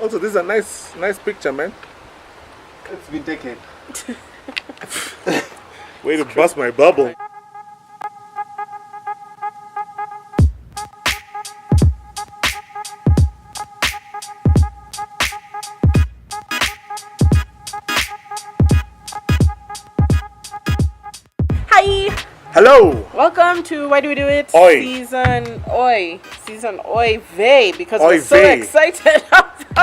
Also, this is a nice picture, man. It's been taken. Way to bust my bubble. Hi! Hello! Welcome to Why Do We Do It? Oi. Season Oi Vey, because Oi we're so vey. excited.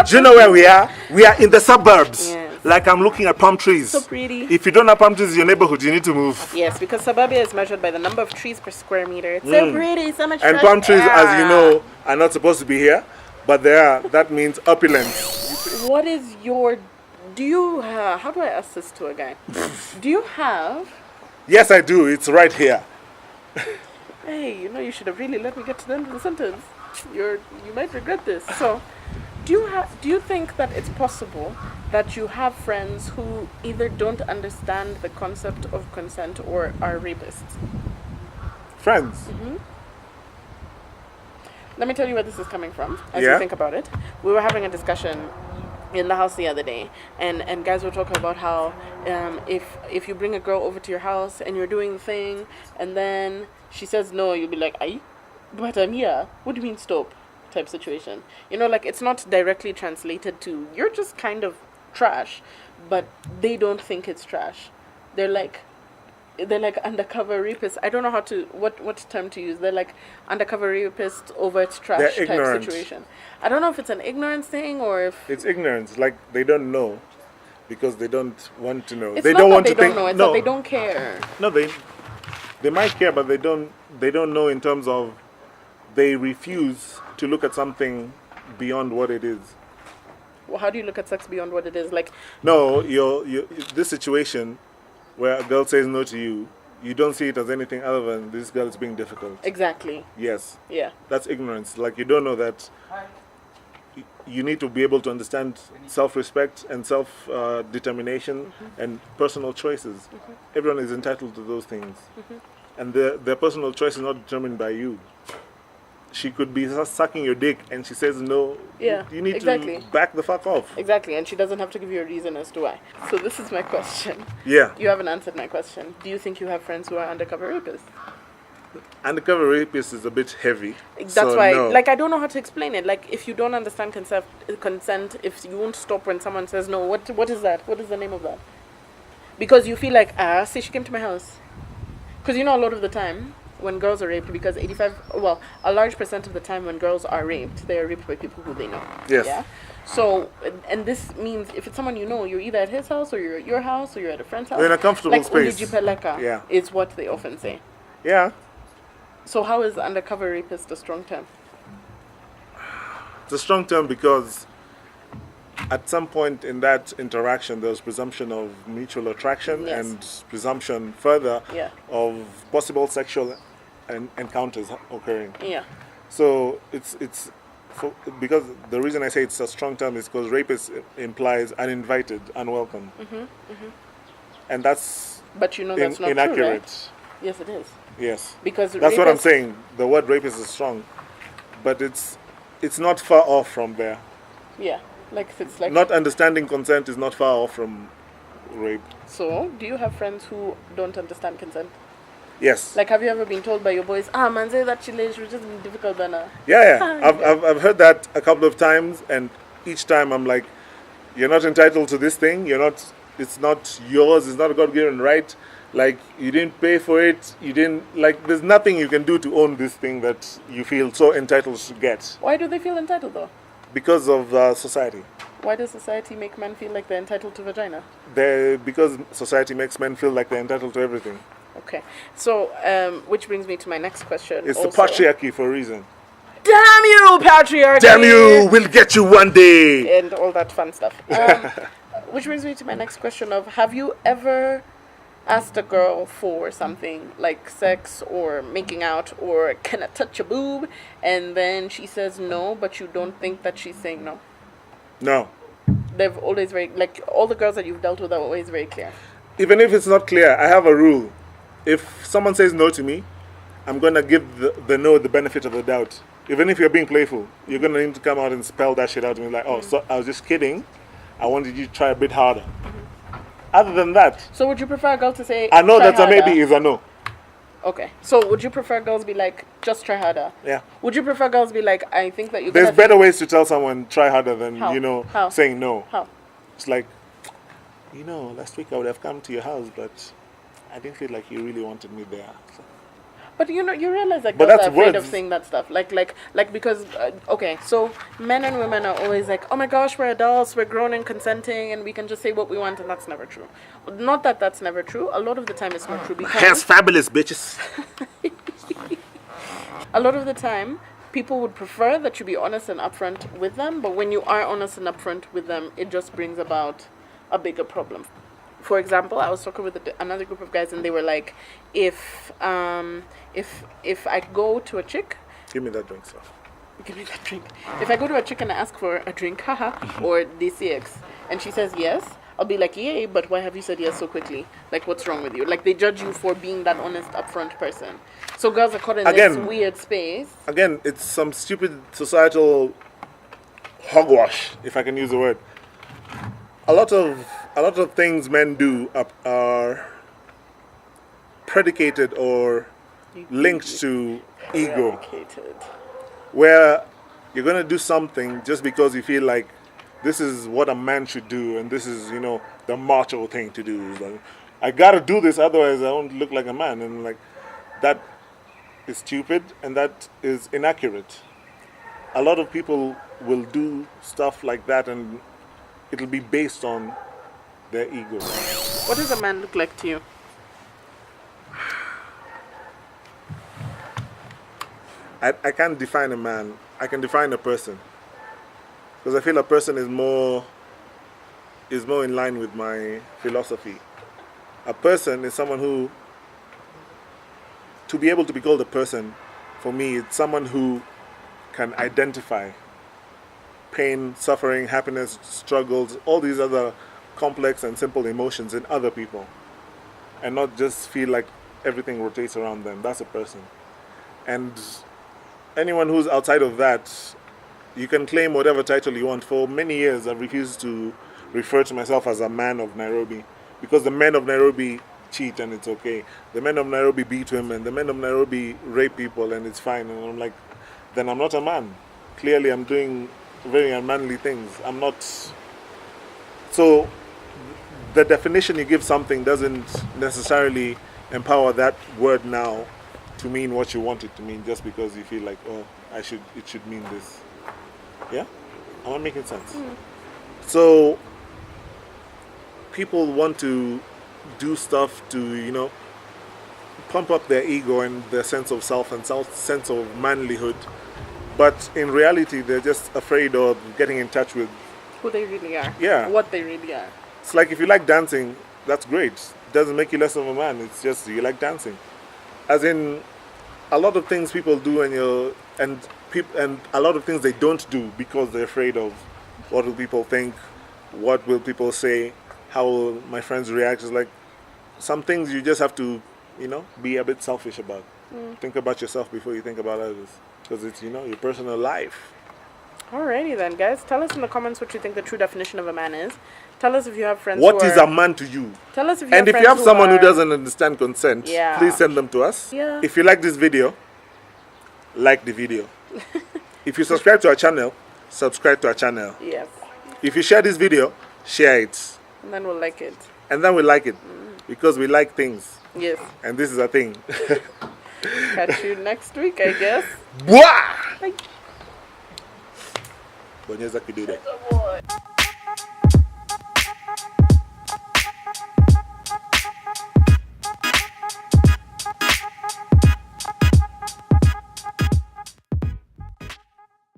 Do you know where we are? We are in the suburbs. Yes. Like I'm looking at palm trees. So pretty. If you don't have palm trees in your neighborhood, you need to move. Yes, because suburbia is measured by the number of trees per square meter. It's so pretty, so much And fresh palm trees, air. as you know, are not supposed to be here, but they are. That means opulence. What is your... Do you have... How do I ask this to a guy? Do you have... Yes, I do. It's right here. Hey, you should have really let me get to the end of the sentence. You might regret this. So, do you think that it's possible that you have friends who either don't understand the concept of consent or are rapists? Friends. Let me tell you where this is coming from as Yeah. you think about it. We were having a discussion in the house the other day, and guys were talking about how if you bring a girl over to your house and you're doing the thing and then she says no, you'll be like, aye, but I'm here. What do you mean stop? Type situation. Like it's not directly translated to you're just kind of trash, but they don't think it's trash. They're like undercover rapists. I don't know what term to use. They're like undercover rapists, overt trash They're type ignorant. situation. I don't know if it's an ignorance thing or if It's ignorance. Like they don't know because they don't want to know. it's They not don't that want they to don't think. know. It's No, that they don't care. no, they might care, but they don't know in terms of they refuse to look at something beyond what it is. Well, how do you look at sex beyond what it is? Like, No, this situation where a girl says no to you, you don't see it as anything other than this girl is being difficult. exactly. Yes, Yeah. that's ignorance. Like you don't know that you need to be able to understand self-respect and self-determination and personal choices. Everyone is entitled to those things. And their personal choice is not determined by you. She could be sucking your dick and she says no. Yeah, You need exactly. to back the fuck off. Exactly, and she doesn't have to give you a reason as to why. So this is my question. Yeah. You haven't answered my question. Do you think you have friends who are undercover rapists? Undercover rapist is a bit heavy. That's so why, no. I don't know how to explain it. Like, if you don't understand consent, if you won't stop when someone says no, what is that? What is the name of that? Because you feel like, see, she came to my house. Because a lot of the time, when girls are raped, because a large percent of the time when girls are raped, they are raped by people who they know. Yes. Yeah? So, and this means if it's someone you know, you're either at his house or you're at your house or you're at a friend's house. You're in a comfortable space. Undijipeleka Yeah. is what they often say. Yeah. So how is undercover rapist a strong term? It's a strong term because at some point in that interaction, there's presumption of mutual attraction Yes. and presumption further Yeah. of possible sexual encounters occurring. Yeah. So because the reason I say it's a strong term is because rapist implies uninvited, unwelcome, and that's But that's not inaccurate. true, right? Yes, it is. Yes, Because that's what I'm rapists- saying. The word rapist is strong, but it's not far off from there. Yeah. Like it's like Not understanding consent is not far off from rape. So, do you have friends who don't understand consent? Yes. Like, have you ever been told by your boys, man, say that chile, she was just being difficult, Bana? Yeah. I've heard that a couple of times, and each time I'm like, you're not entitled to this thing. It's not yours. It's not a God-given right. Like, you didn't pay for it. There's nothing you can do to own this thing that you feel so entitled to get. Why do they feel entitled, though? Because of society. Why does society make men feel like they're entitled to vagina? Because society makes men feel like they're entitled to everything. Okay. So, which brings me to my next question. It's also. the patriarchy for a reason. Damn you, patriarchy! Damn you! We'll get you one day! And all that fun stuff. Which brings me to my next question of, have you ever asked a girl for something like sex or making out or can I touch your boob, and then she says no, but you don't think that she's saying no? No. They've always all the girls that you've dealt with are always very clear. Even if it's not clear, I have a rule. If someone says no to me, I'm going to give the no the benefit of the doubt. Even if you're being playful, you're gonna need to come out and spell that shit out and be like, oh, so I was just kidding. I wanted you to try a bit harder. Other than that, So would you prefer a girl to say, I know "Try that a harder"? maybe is a no. Okay. So would you prefer girls be like, just try harder? Yeah. Would you prefer girls be like, I think that you're There's gonna better ways to tell someone try harder than How? How? saying no. How? It's like, last week I would have come to your house, but I didn't feel like you really wanted me there. So, But you realize that But girls that's are afraid words. of saying that stuff. Like because okay, so men and women are always like, oh my gosh, we're adults, we're grown and consenting, and we can just say what we want, and that's never true. Not that that's never true. A lot of the time, it's not true because fabulous, bitches. a lot of the time, people would prefer that you be honest and upfront with them. But when you are honest and upfront with them, it just brings about a bigger problem. For example, I was talking with another group of guys, and they were like, if I go to a chick, Give me that drink, sir. give me that drink. If I go to a chick and I ask for a drink, haha, or DCX, and she says yes, I'll be like, yay, but why have you said yes so quickly? Like, what's wrong with you? Like, they judge you for being that honest, upfront person. So girls are caught in this Again. weird space. Again, it's some stupid societal hogwash, if I can use the word. A lot of things men do are predicated or linked to ego, Eradicated. where you're gonna do something just because you feel like this is what a man should do, and this is the macho thing to do. It's like, I gotta do this, otherwise I won't look like a man, and like that is stupid and that is inaccurate. A lot of people will do stuff like that, and it'll be based on their ego. What does a man look like to you? I can't define a man. I can define a person, because I feel a person is more in line with my philosophy. A person is someone who, to be able to be called a person, for me, it's someone who can identify pain, suffering, happiness, struggles, all these other complex and simple emotions in other people, and not just feel like everything rotates around them. That's a person. And anyone who's outside of that, you can claim whatever title you want. For many years, I've refused to refer to myself as a man of Nairobi, because the men of Nairobi cheat and it's okay. The men of Nairobi beat women. The men of Nairobi rape people and it's fine. And I'm like, then I'm not a man. Clearly, I'm doing very unmanly things. I'm not. So, the definition you give something doesn't necessarily empower that word now to mean what you want it to mean, just because you feel like, oh, it should mean this. Yeah? Am I making sense? So people want to do stuff to, pump up their ego and their sense of self and sense of manlyhood. But in reality, they're just afraid of getting in touch with Who they really are. Yeah. What they really are. It's like if you like dancing, that's great. It doesn't make you less of a man. It's just you like dancing. As in, a lot of things people do and a lot of things they don't do because they're afraid of what will people think, what will people say, how will my friends react. It's like some things you just have to, be a bit selfish about. Think about yourself before you think about others, because it's your personal life. Alrighty then, guys. Tell us in the comments what you think the true definition of a man is. Tell us if you have friends What who is are... a man to you? Tell us if you And have if you friends have someone who are- doesn't understand consent, Yeah. please send them to us. Yeah. If you like this video, like the video. If you subscribe to our channel, subscribe to our channel. Yes. If you share this video, share it. And then we'll like it. And then we like it. Because we like things. Yes. And this is a thing. Catch you next week, I guess. Bwah! Bye. Bonyeza kidole. Good boy.